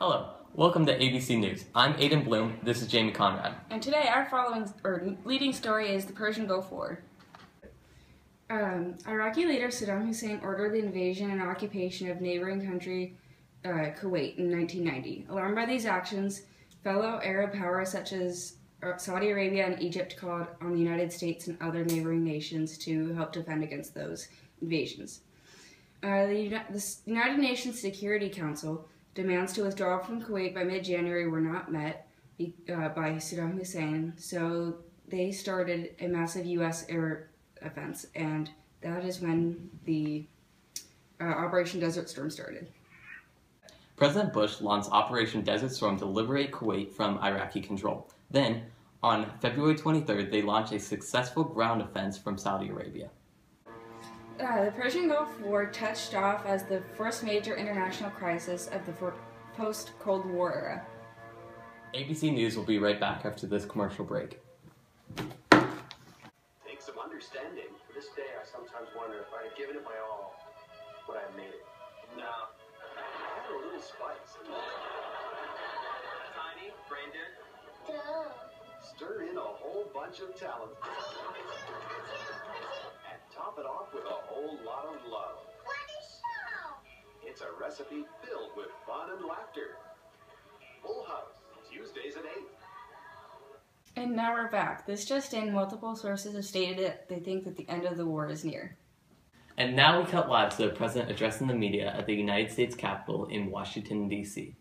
Hello, welcome to ABC News. I'm Aiden Bloom, this is Jamie Conrad. And today our leading story is the Persian Gulf War. Iraqi leader Saddam Hussein ordered the invasion and occupation of neighboring country Kuwait in 1990. Alarmed by these actions, fellow Arab powers such as Saudi Arabia and Egypt called on the United States and other neighboring nations to help defend against those invasions. The United Nations Security Council demands to withdraw from Kuwait by mid-January were not met by Saddam Hussein, so they started a massive U.S. air offense, and that is when the Operation Desert Storm started. President Bush launched Operation Desert Storm to liberate Kuwait from Iraqi control. Then, on February 23rd, they launched a successful ground offense from Saudi Arabia. The Persian Gulf War touched off as the first major international crisis of the post-Cold War era. ABC News will be right back after this commercial break. Takes some understanding. To this day, I sometimes wonder if I had given it my all, would I have made it? No. I had a little spice. Tiny, brain dead. Stir in a whole bunch of talent. And top it off with a whole lot of love. It's a recipe filled with fun and laughter. Full House, Tuesdays at 8. And now we're back. This just in, multiple sources have stated that they think that the end of the war is near. And now we cut live to the President addressing the media at the United States Capitol in Washington, D.C.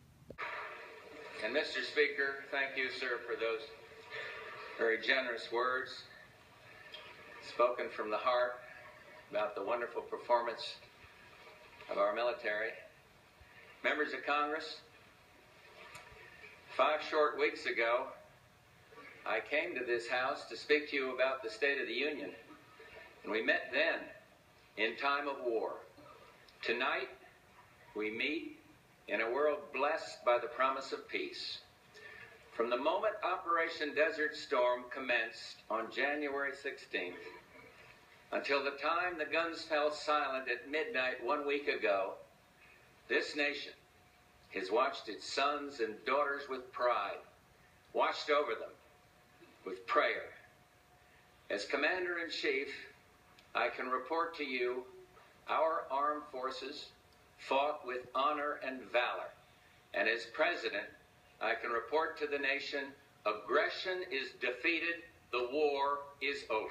And Mr. Speaker, thank you, sir, for those very generous words spoken from the heart about the wonderful performance of our military. Members of Congress, 5 short weeks ago, I came to this House to speak to you about the State of the Union, and we met then in time of war. Tonight, we meet in a world blessed by the promise of peace. From the moment Operation Desert Storm commenced on January 16th, until the time the guns fell silent at midnight 1 week ago, this nation has watched its sons and daughters with pride, watched over them with prayer. As Commander-in-Chief, I can report to you our armed forces fought with honor and valor. And as President, I can report to the nation, aggression is defeated, the war is over.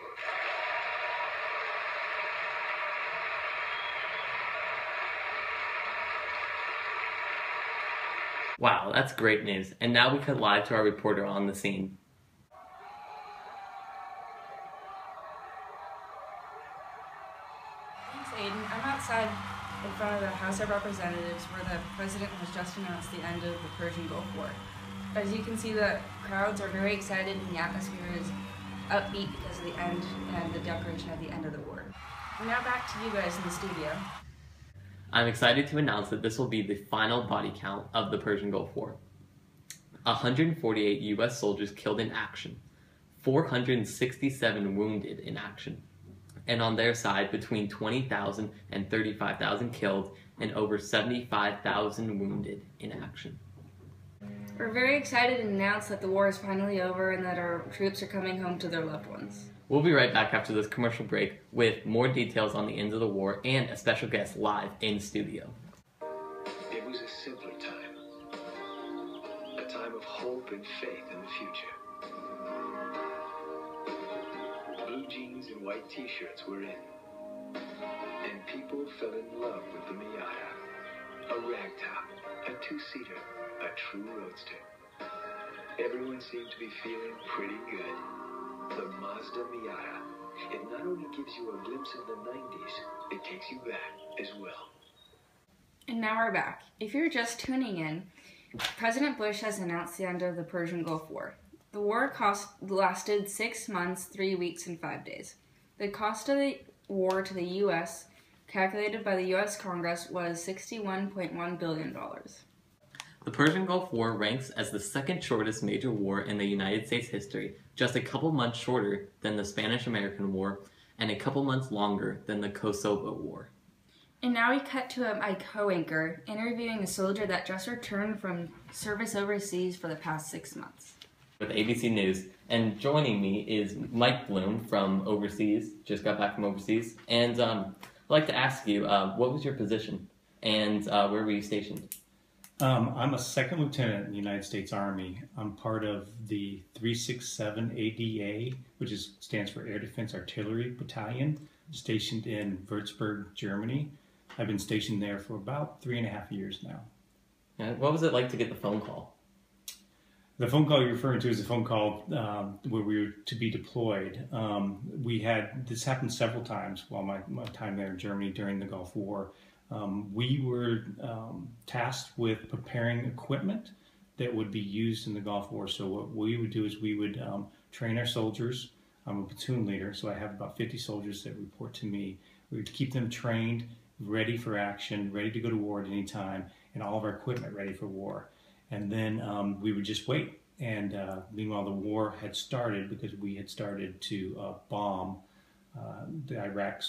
Wow, that's great news. And now we cut live to our reporter on the scene. Thanks, Aiden. I'm outside in front of the House of Representatives where the President has just announced the end of the Persian Gulf War. As you can see, the crowds are very excited and the atmosphere is upbeat because of the end and the declaration of the end of the war. Now back to you guys in the studio. I'm excited to announce that this will be the final body count of the Persian Gulf War. 148 U.S. soldiers killed in action, 467 wounded in action, and on their side between 20,000 and 35,000 killed and over 75,000 wounded in action. We're very excited to announce that the war is finally over and that our troops are coming home to their loved ones. We'll be right back after this commercial break with more details on the end of the war and a special guest live in studio. It was a simpler time. A time of hope and faith in the future. Blue jeans and white t-shirts were in. And people fell in love with the Miata. A ragtop, a 2-seater, a true roadster. Everyone seemed to be feeling pretty good. The Mazda Miata. It not only gives you a glimpse of the 90s, it takes you back as well. And now we're back. If you're just tuning in, President Bush has announced the end of the Persian Gulf War. The war lasted 6 months, 3 weeks, and 5 days. The cost of the war to the U.S., calculated by the U.S. Congress, was $61.1 billion. The Persian Gulf War ranks as the second shortest major war in the United States history, just a couple months shorter than the Spanish-American War and a couple months longer than the Kosovo War. And now we cut to my co-anchor interviewing a soldier that just returned from service overseas for the past 6 months. With ABC News, and joining me is Mike Bloom from overseas, just got back from overseas, and I'd like to ask you, what was your position, and where were you stationed? I'm a second lieutenant in the United States Army. I'm part of the 367 ADA, which stands for Air Defense Artillery Battalion, stationed in Würzburg, Germany. I've been stationed there for about 3.5 years now. What was it like to get the phone call? The phone call you're referring to is a phone call where we were to be deployed. This happened several times while my time there in Germany during the Gulf War. We were tasked with preparing equipment that would be used in the Gulf War. So what we would do is we would train our soldiers. I'm a platoon leader, so I have about 50 soldiers that report to me. We would keep them trained, ready for action, ready to go to war at any time, and all of our equipment ready for war. And then we would just wait. And meanwhile, the war had started because we had started to bomb the Iraq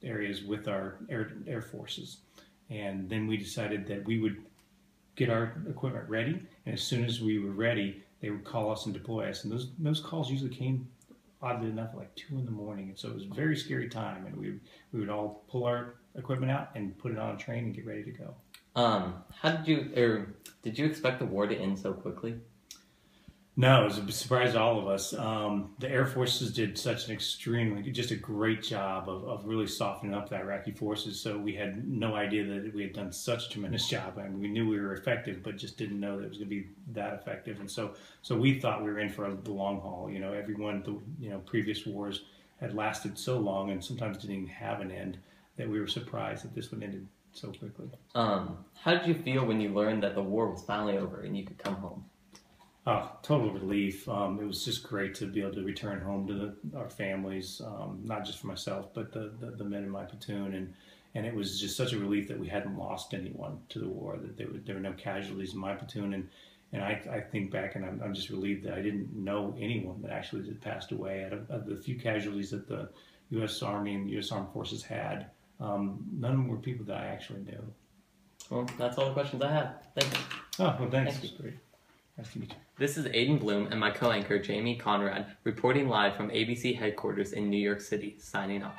areas with our air forces. And then we decided that we would get our equipment ready, and as soon as we were ready, they would call us and deploy us. And those calls usually came, oddly enough, like 2 in the morning. And so it was a very scary time, and we would all pull our equipment out and put it on a train and get ready to go. Did you expect the war to end so quickly? No, it was a surprise to all of us. The Air Forces did just a great job of really softening up the Iraqi forces. So we had no idea that we had done such a tremendous job. I mean, we knew we were effective, but just didn't know that it was going to be that effective. And so we thought we were in for the long haul. You know, every one of the previous wars had lasted so long and sometimes didn't even have an end that we were surprised that this one ended so quickly. How did you feel when you learned that the war was finally over and you could come home? Oh, total relief. It was just great to be able to return home to our families, not just for myself, but the men in my platoon. And it was just such a relief that we hadn't lost anyone to the war, that there were no casualties in my platoon. And I think back, and I'm just relieved that I didn't know anyone that actually had passed away. Out of the few casualties that the U.S. Army and U.S. Armed Forces had, none of them were people that I actually knew. Well, that's all the questions I have. Thank you. Oh, well, thanks. Thank you. Great. Nice to meet you. This is Aiden Bloom and my co-anchor Jamie Conrad reporting live from ABC headquarters in New York City, signing off.